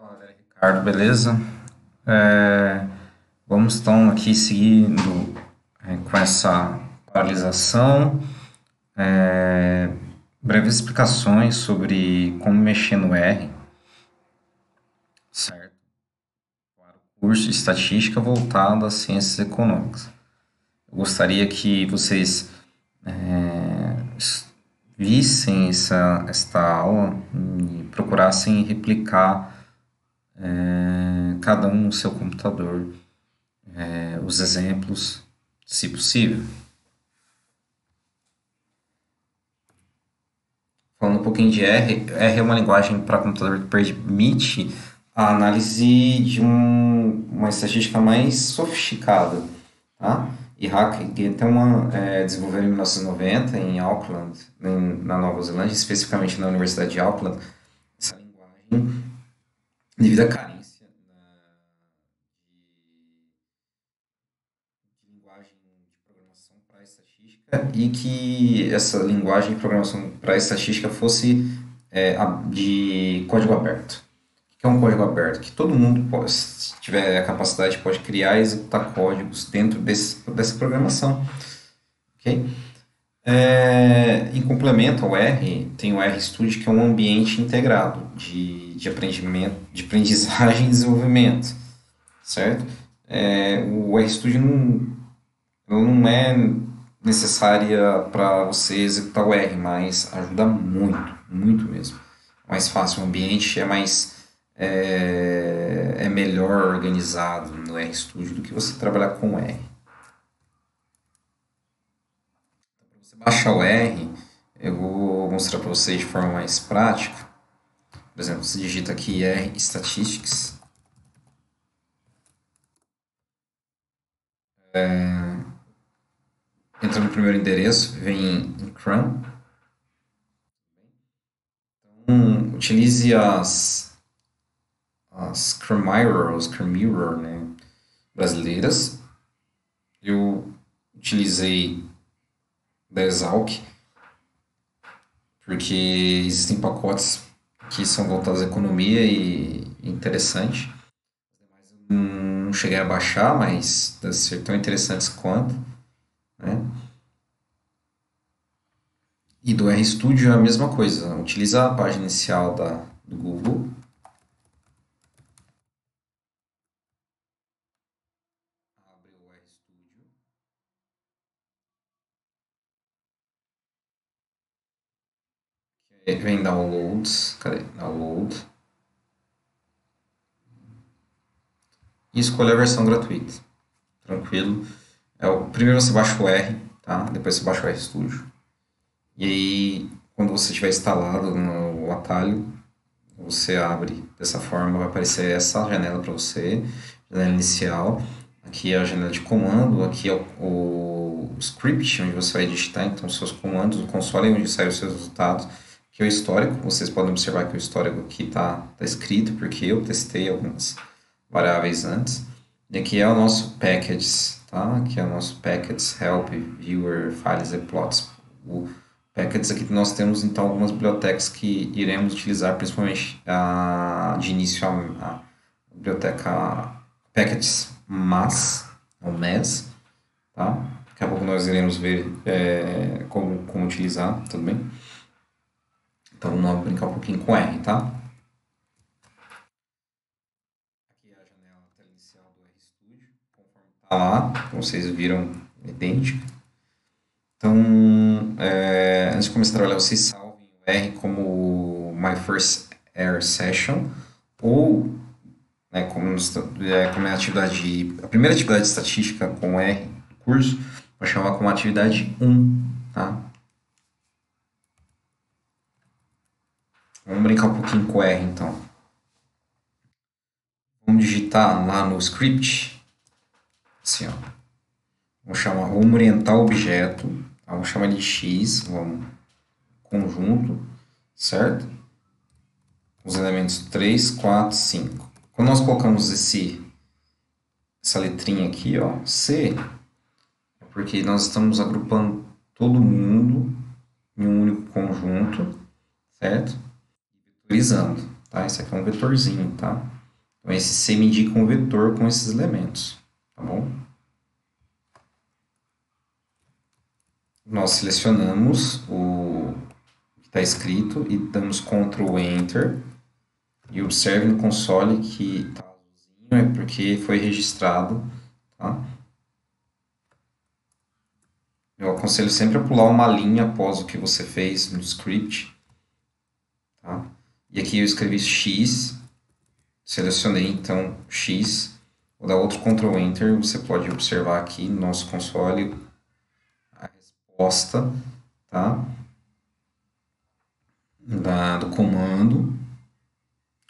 Ricardo, beleza? É, vamos então aqui seguindo com essa paralisação, breves explicações sobre como mexer no R, certo? Para o curso de estatística voltado às ciências econômicas. Eu gostaria que vocês vissem esta aula e procurassem replicar cada um no seu computador os exemplos, se possível. Falando um pouquinho de R, R é uma linguagem para computador que permite a análise de uma estatística mais sofisticada, tá? E Hack então desenvolveu em 1990 em Auckland, na Nova Zelândia, especificamente na Universidade de Auckland, essa linguagem devido à carência de linguagem de programação para estatística e que essa linguagem de programação para estatística fosse de código aberto. O que é um código aberto? Que todo mundo, se tiver a capacidade, pode criar e executar códigos dentro dessa programação. Okay? Em complemento ao R, tem o RStudio, que é um ambiente integrado de aprendizagem e desenvolvimento, certo? O RStudio não é necessária para você executar o R, mas ajuda muito, muito mesmo. É mais fácil, o ambiente é melhor organizado no RStudio do que você trabalhar com o R. Para você baixar o R, eu vou mostrar para vocês de forma mais prática. Por exemplo, você digita aqui R Statistics. Entra no primeiro endereço, vem em Chrome. Então, utilize as Chrome Mirror, os Chrome Mirror, né, brasileiras. Eu utilizei da Exalc, porque existem pacotes que são voltados à economia e interessante. Não cheguei a baixar, mas deve ser tão interessantes quanto, né? E do RStudio é a mesma coisa. Utiliza a página inicial do Google. Abre o RStudio. Vem Downloads. Cadê? Download. E escolha a versão gratuita. Tranquilo. Primeiro você baixa o R, tá? Depois você baixa o RStudio. E aí, quando você tiver instalado no atalho, você abre dessa forma, vai aparecer essa janela para você, janela inicial. Aqui é a janela de comando, aqui é o script, onde você vai digitar então os seus comandos, o console onde saem os seus resultados, que é o histórico. Vocês podem observar que o histórico aqui está escrito, porque eu testei algumas variáveis antes. E aqui é o nosso packages, tá? Aqui é o nosso packages help, viewer, files e plots. O packages aqui nós temos então algumas bibliotecas que iremos utilizar, principalmente de início a biblioteca packages mas, ou MES, tá? Daqui a pouco nós iremos ver como utilizar, tudo bem? Então vamos brincar um pouquinho com R, tá? Aqui é a janela inicial do RStudio, conforme está lá, como vocês viram, é idêntica. Então, antes de começar a trabalhar, vocês salvem o R como My First R Session, ou como é a primeira atividade estatística com R do curso, vou chamar como atividade 1, tá? Vamos brincar um pouquinho com R, então. Vamos digitar lá no script, assim, ó. Vamos orientar o objeto, tá? Vamos chamar de X, vamos conjunto, certo? Os elementos 3, 4, 5. Quando nós colocamos essa letrinha aqui, ó, C, é porque nós estamos agrupando todo mundo em um único conjunto, certo? Vetorizando. tá? Esse aqui é um vetorzinho, tá? Então, esse C me indica um vetor com esses elementos, tá bom? Nós selecionamos o que está escrito e damos Ctrl Enter. E observe no console que está azulzinho é porque foi registrado, tá? Eu aconselho sempre a pular uma linha após o que você fez no script, tá? E aqui eu escrevi X, selecionei então X, vou dar outro Ctrl Enter, você pode observar aqui no nosso console a resposta, tá? Do comando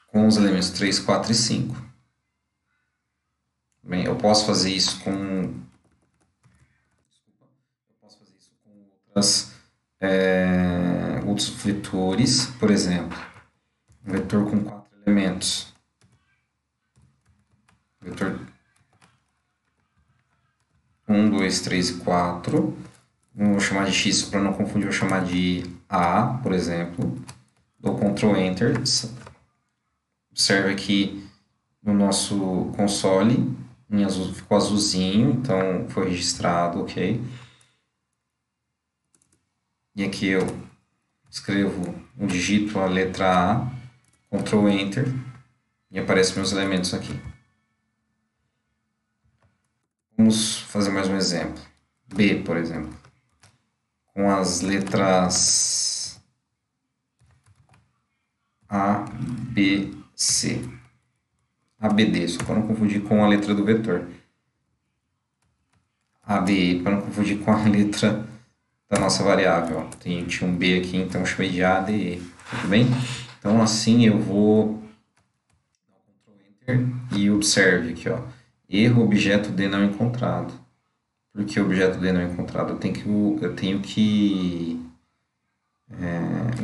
com os elementos 3, 4 e 5. Bem, eu posso fazer isso com outros vetores, por exemplo, um vetor com 4 elementos, vetor 1, 2, 3 e 4, vou chamar de X para não confundir, vou chamar de A, por exemplo, dou Ctrl Enter, observe aqui no nosso console, em azul, ficou azulzinho, então foi registrado, ok? E aqui eu escrevo, digito a letra A, Ctrl Enter, e aparecem meus elementos aqui. Vamos fazer mais um exemplo. B, por exemplo. Com as letras A, B, C. ABD, só para não confundir com a letra do vetor. ABE, para não confundir com a letra da nossa variável. Tinha um B aqui, então eu chamei de ADE. Tudo bem? Então assim eu vou Enter e observe aqui, ó. Erro objeto D não encontrado. Por que objeto D não encontrado? Eu tenho que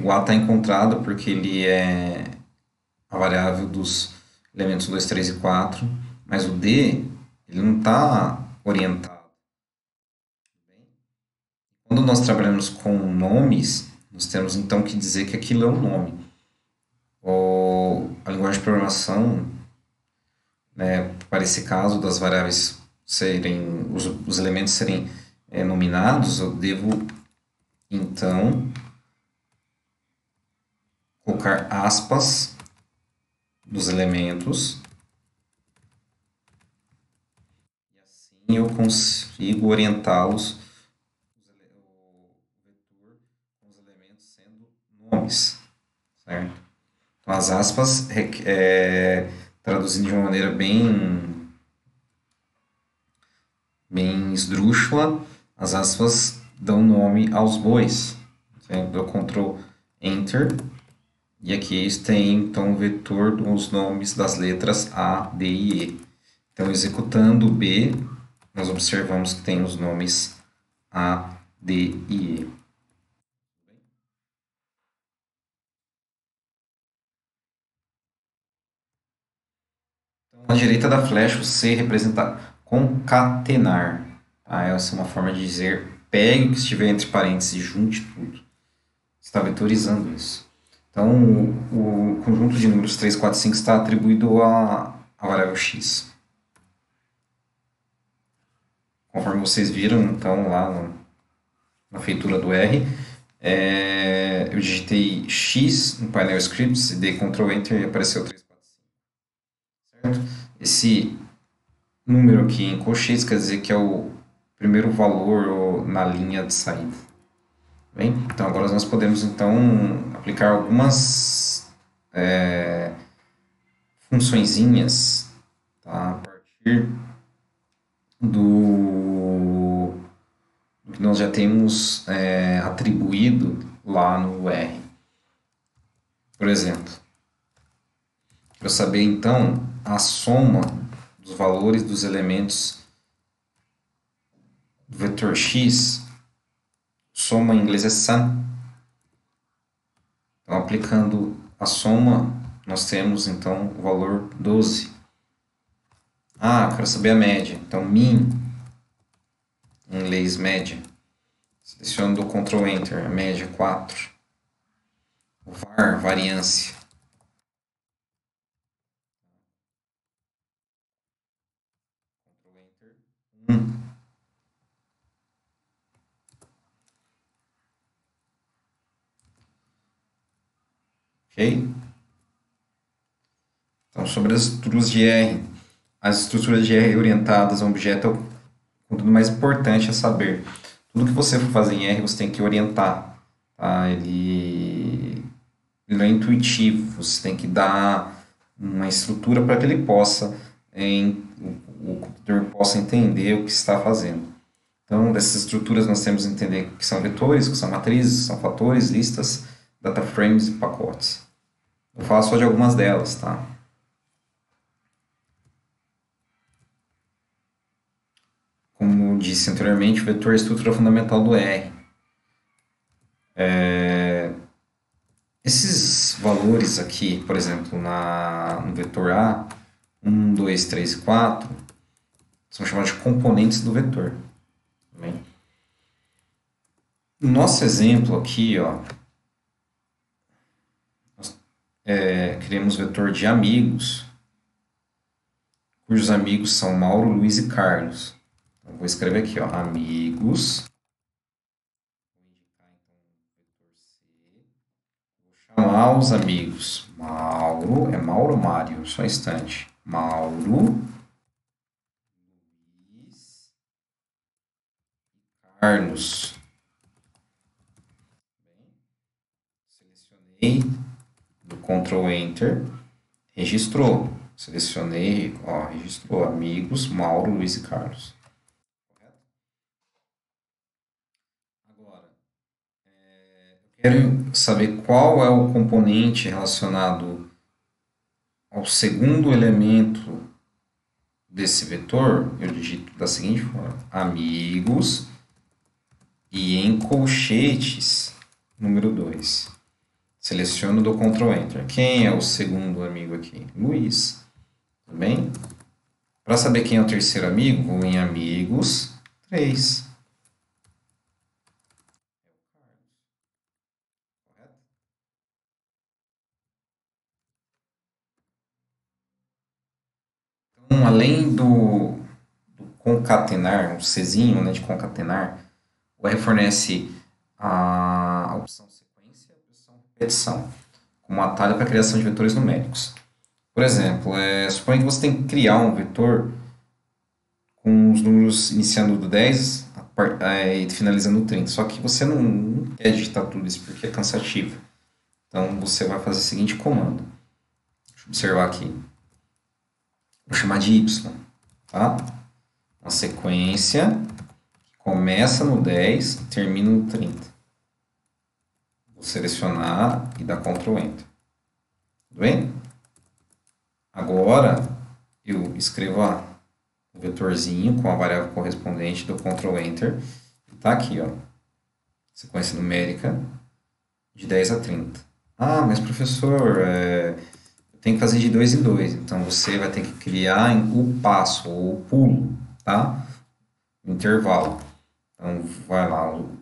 o A está encontrado porque ele é a variável dos elementos 2, 3 e 4, mas o D ele não está orientado. Quando nós trabalhamos com nomes, nós temos então que dizer que aquilo é um nome. A linguagem de programação, né, para esse caso das variáveis serem, os elementos serem nominados, eu devo então colocar aspas dos elementos e assim eu consigo orientá-los com os elementos sendo nomes, certo? Então as aspas traduzindo de uma maneira bem esdrúxula, as aspas dão nome aos bois. Eu dou Ctrl Enter e aqui tem então o vetor dos nomes das letras A, D e E. Então executando o B, nós observamos que tem os nomes A, D e E. Então, à direita da flecha, o C representa concatenar. Tá? Essa é uma forma de dizer pegue o que estiver entre parênteses e junte tudo. Está vetorizando isso. Então, o conjunto de números 3, 4 e 5 está atribuído à variável x. Conforme vocês viram, então, lá na feitura do R, eu digitei x no painel scripts e dei Ctrl Enter e apareceu 3, 4, 5. Certo? Esse número aqui em colchetes quer dizer que é o primeiro valor na linha de saída. Bem, então agora nós podemos então aplicar algumas funçõezinhas, tá? A partir do que nós já temos atribuído lá no R. Por exemplo, para eu saber então a soma dos valores dos elementos do vetor x, soma em inglês é sum. Então, aplicando a soma, nós temos então o valor 12. Eu quero saber a média. Então, min, em inglês média. Seleciono do Ctrl Enter, a média 4. O var, variância. Ok? Então, sobre as estruturas de R. As estruturas de R orientadas a um objeto é o conteúdo mais importante a saber. Tudo que você for fazer em R, você tem que orientar. Tá? Ele não é intuitivo, você tem que dar uma estrutura para que ele possa, o computador possa entender o que está fazendo. Então, dessas estruturas nós temos que entender que são vetores, que são matrizes, que são fatores, listas, data frames e pacotes. Vou falar só de algumas delas, tá? Como disse anteriormente, o vetor é a estrutura fundamental do R. Esses valores aqui, por exemplo, no vetor A, 1, 2, 3 e 4, são chamados de componentes do vetor. Também. No nosso exemplo aqui, ó, nós criamos o vetor de amigos, cujos amigos são Mauro, Luiz e Carlos. Então, vou escrever aqui, ó, amigos. Vou chamar os amigos. Mauro, é Mauro ou Mário? Só um instante. Mauro, Luiz, Carlos. Selecionei, do Ctrl Enter, registrou. Selecionei, ó, registrou amigos, Mauro, Luiz e Carlos. Correto? Agora, eu quero saber qual é o componente relacionado ao segundo elemento desse vetor. Eu digito da seguinte forma: amigos e em colchetes, número 2. Seleciono do Ctrl Enter. Quem é o segundo amigo aqui? Luiz. Tudo bem? Para saber quem é o terceiro amigo, vou em amigos, 3. Correto? Então, além do concatenar, um Czinho, né, de concatenar, o R fornece a opção sequência e a opção repetição, como atalho para a criação de vetores numéricos. Por exemplo, suponha que você tem que criar um vetor com os números iniciando do 10 e finalizando no 30. Só que você não quer digitar tudo isso porque é cansativo. Então você vai fazer o seguinte comando. Deixa eu observar aqui. Vou chamar de y. Tá? Uma sequência que começa no 10 e termina no 30. Vou selecionar e dar Ctrl Enter. Tudo bem? Agora eu escrevo o vetorzinho com a variável correspondente, do Ctrl Enter. Está aqui, ó. Sequência numérica de 10 a 30. Ah, mas professor, eu tenho que fazer de 2 em 2. Então você vai ter que criar o passo, ou o pulo, tá? O intervalo. Então vai lá, eu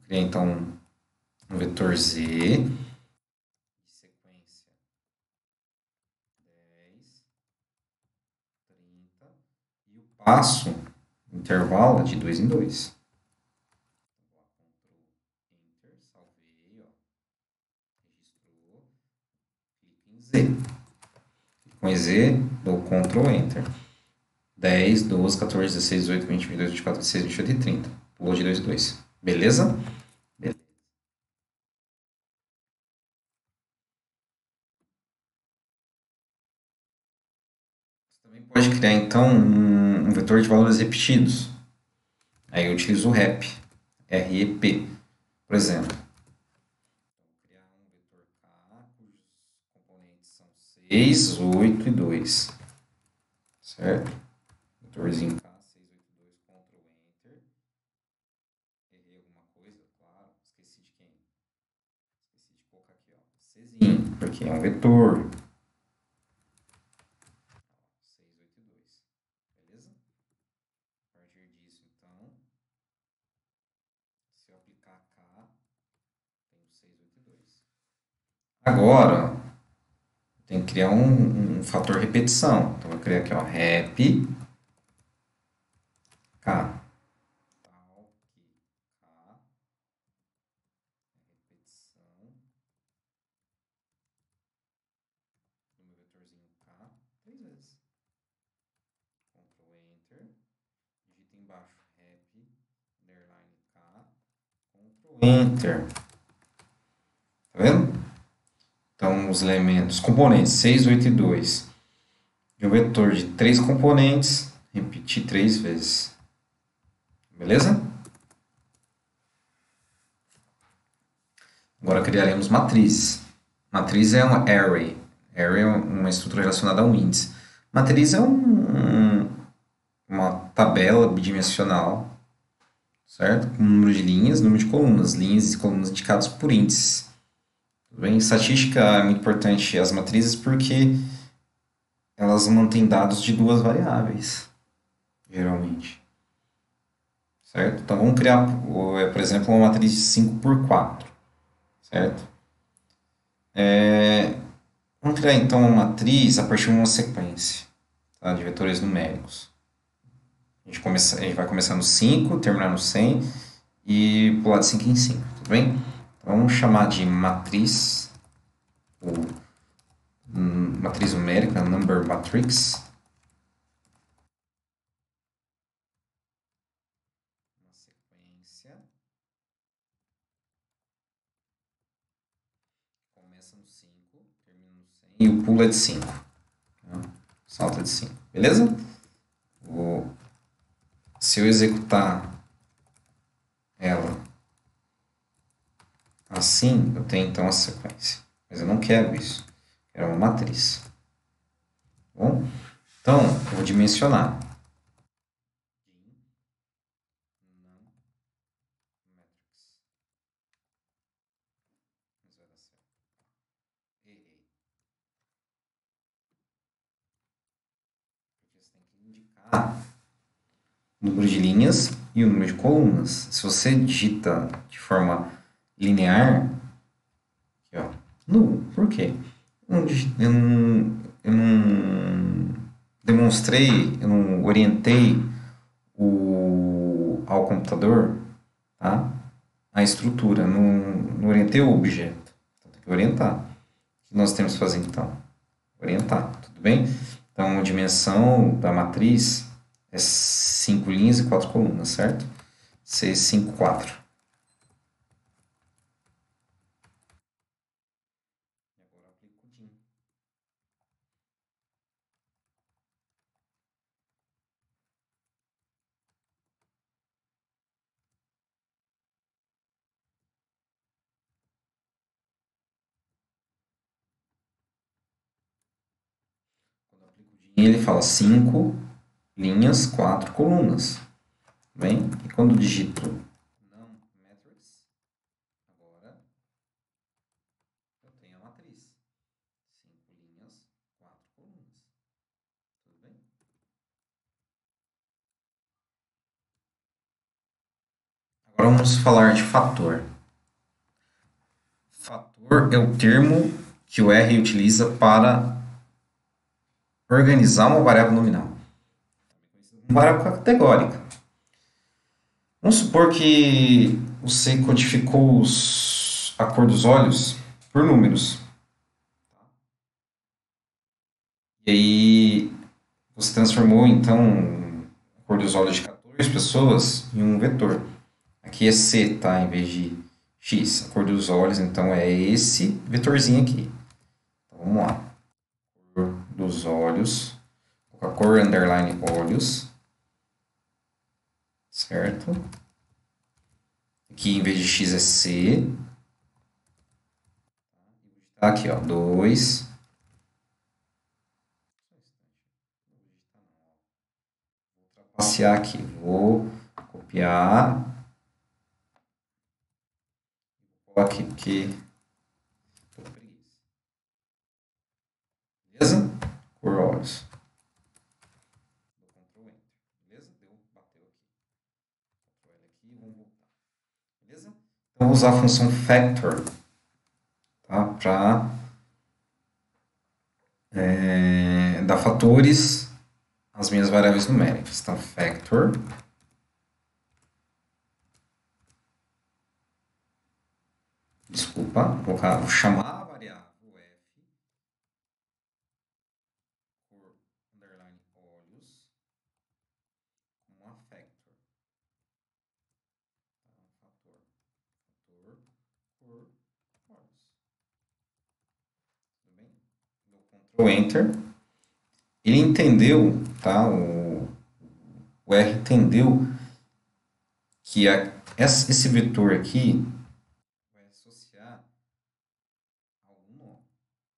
criei então um vetor Z, sequência 10, 30, e o passo, o intervalo é de 2 em 2. Enter, salvei, ó, registrou, clique em Z. Com Z, dou Ctrl Enter. 10, 12, 14, 16, 18, 20, 22, 24, 26, 28 e 30. Pulou de 2 em 2. Beleza? Beleza. Você também pode criar, então, um vetor de valores repetidos. Aí eu utilizo o REP. REP. Por exemplo, vou criar um vetor K, cujos componentes são 6, 8 e 2. Certo? Vetorzinho K, 6, 8 e 2, Ctrl Enter. Errei alguma coisa, claro. Esqueci de quem? Esqueci de colocar aqui, ó. Czinho, porque é um vetor. 6, 8 e 2. Beleza? A partir disso, então, se eu aplicar K, tenho 6, 8 e 2. Agora, tem que criar um fator repetição. Então, eu vou criar aqui, ó, rep K. Tal que K. Repetição. Do meu vetorzinho K. 3 vezes. Ctrl Enter. Digita embaixo rep. Underline K. Ctrl Enter. Tá vendo? Então, os elementos, componentes 6, 8 e 2. De um vetor de 3 componentes, repetir 3 vezes. Beleza? Agora criaremos matrizes. Matriz é um array. Array é uma estrutura relacionada a um índice. Matriz é uma tabela bidimensional, certo? Com número de linhas, número de colunas. Linhas e colunas indicadas por índices. Tudo bem? Estatística é muito importante as matrizes porque elas mantêm dados de duas variáveis, geralmente. Certo? Então vamos criar, por exemplo, uma matriz de 5 por 4. Certo? Vamos criar então uma matriz a partir de uma sequência, tá, de vetores numéricos. A gente vai começar no 5, terminar no 100 e pular de 5 em 5, tudo bem? Então vamos chamar de matriz, ou matriz numérica, number matrix. Uma sequência. Começa no 5, termina no 100 e o pulo é de 5. Salta de 5, beleza? Se eu executar ela assim, eu tenho então a sequência. Mas eu não quero isso. Quero uma matriz. Tá bom? Então, eu vou dimensionar. O número de linhas e o número de colunas. Se você digita de forma linear, aqui, ó, por quê? Eu não demonstrei, eu não orientei ao computador, tá, a estrutura, não orientei o objeto. Então tem que orientar. O que nós temos que fazer então? Orientar, tudo bem? Então a dimensão da matriz é 5 linhas e 4 colunas, certo? C5, 4. Agora aplico o DIN. Quando aplico o DIN, ele fala 5 linhas, 4 colunas. Bem? E quando digito num matrix, agora eu tenho a matriz. 5 linhas, 4 colunas. Tudo bem? Agora vamos falar de fator. Fator é o termo que o R utiliza para organizar uma variável nominal. Uma variável categórica. Vamos supor que você codificou a cor dos olhos por números. E aí você transformou então a cor dos olhos de 14 pessoas em um vetor. Aqui é C, tá? Em vez de X. A cor dos olhos então é esse vetorzinho aqui. Então vamos lá. Cor dos olhos. A cor underline olhos. Certo? Aqui em vez de X é C. Aqui, ó, 2. Vou passear aqui. Vou copiar. Vou colar aqui porque tô com preguiça. Beleza? Cor olhos. Dou Ctrl Enter. Beleza? Bateu aqui. Ctrl L aqui e vamos voltar. Beleza? Então, vou usar a função factor, tá? Para dar fatores às minhas variáveis numéricas. Então, factor Desculpa, vou chamar a variável f por underline olhos como uma factor, tá? Fator por olhos. Tudo bem? Dou Ctrl Enter. Ele entendeu, tá? O R entendeu que esse vetor aqui vai associar algum nome,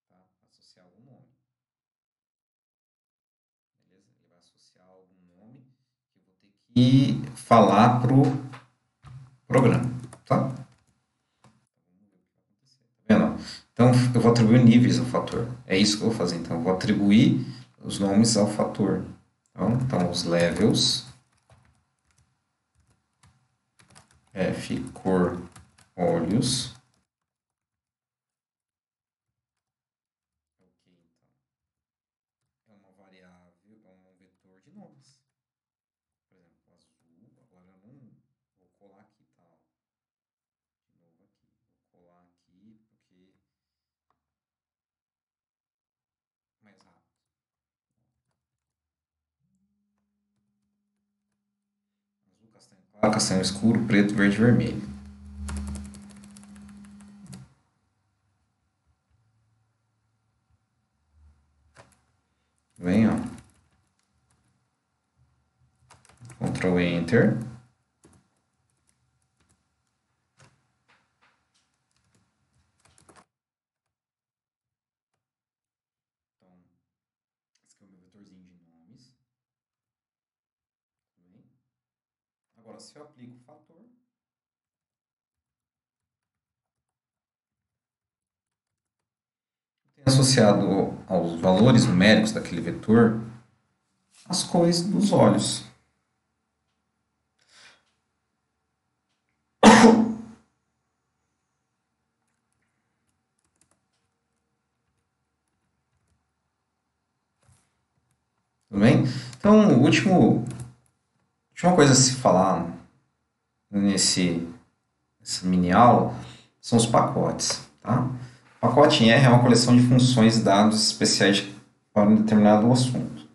tá? Associar algum nome, beleza? Ele vai associar algum nome que eu vou ter que falar pro programa, tá? Tá vendo? Então eu vou atribuir níveis ao fator. É isso que eu vou fazer. Então eu vou atribuir os nomes ao fator. Então os levels f cor olhos. Ok, então é uma variável, é um vetor de nomes. Por exemplo, azul. Agora eu não vou colar aqui, tá? De novo aqui. Vou colar aqui porque é mais rápido. Azul, castanho claro, castanho escuro, preto, verde e vermelho. Vem, ó. Ctrl Enter. Então, esse aqui é o meu vetorzinho de nomes. Tudo bem? Agora, se eu aplico o fator, eu tenho associado aos valores numéricos daquele vetor as cores dos olhos. Tudo bem? Então, última coisa a se falar nessa mini aula são os pacotes. Tá? O pacote em R é uma coleção de funções e dados especiais para um determinado assunto.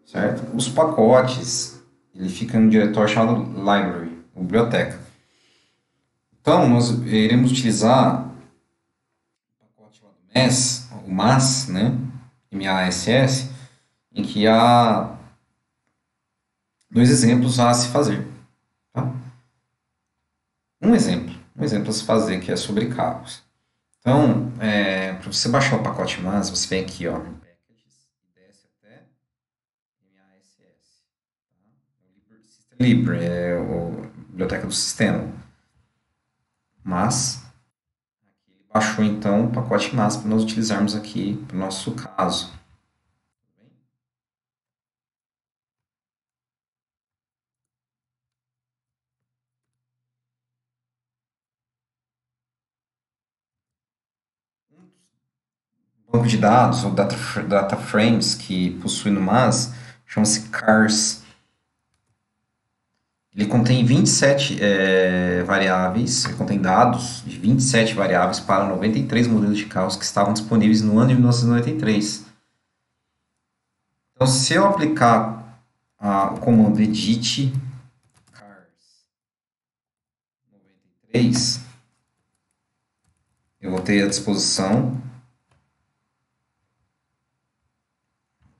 Certo? Os pacotes ele fica em um diretório chamado library, biblioteca. Então, nós iremos utilizar o pacote lá do MAS, o MAS, né? MASS, em que há dois exemplos a se fazer. Tá? Um exemplo a se fazer que é sobre carros. Então, para você baixar o pacote MAS, você vem aqui, ó, em Packages, e desce até MASS. Tá? O System Libre, é a biblioteca do sistema. Mas, aqui ele baixou então o pacote MAS para nós utilizarmos aqui para o nosso caso. Tudo bem? Um banco de dados, ou data frames, que possui no MAS, chama-se CARS. Ele contém 27 variáveis, ele contém dados de 27 variáveis para 93 modelos de carros que estavam disponíveis no ano de 1993. Então, se eu aplicar o comando edit cars 93, eu vou ter à disposição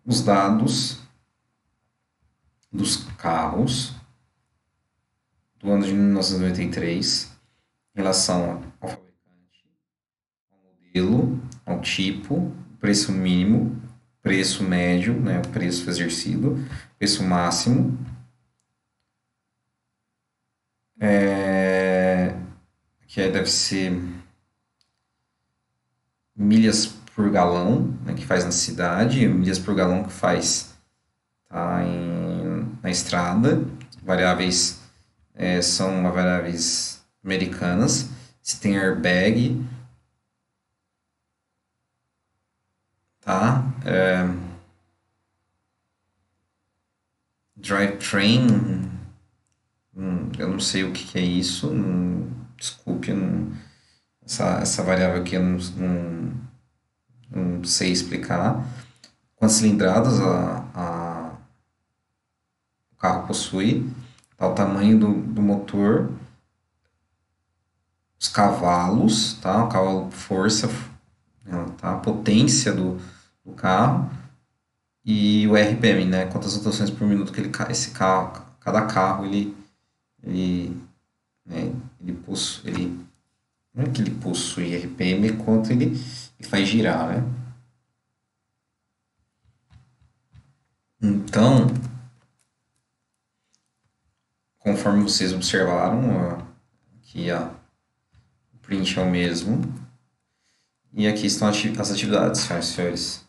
os dados dos carros do ano de 1993 em relação ao fabricante, ao modelo, ao tipo, preço mínimo, preço médio, né, o preço exercido, preço máximo, que deve ser milhas por galão, né, que faz na cidade, milhas por galão que faz tá, na estrada, variáveis são variáveis americanas, se tem airbag, tá? Drivetrain, eu não sei o que é isso, desculpe, essa variável aqui eu não sei explicar. Quantas cilindradas o carro possui, tá, o tamanho do motor, os cavalos, tá, o cavalo força, né, tá, a potência do carro e o RPM, né, quantas rotações por minuto que esse carro, cada carro ele, né, ele não é que ele possui RPM, é quanto ele faz girar, né? Então, conforme vocês observaram, aqui o print é o mesmo. E aqui estão as atividades, senhoras e senhores.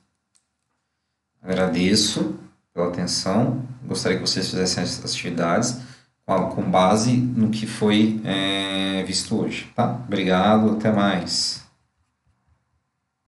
Agradeço pela atenção. Gostaria que vocês fizessem as atividades com base no que foi visto hoje. Tá? Obrigado, até mais.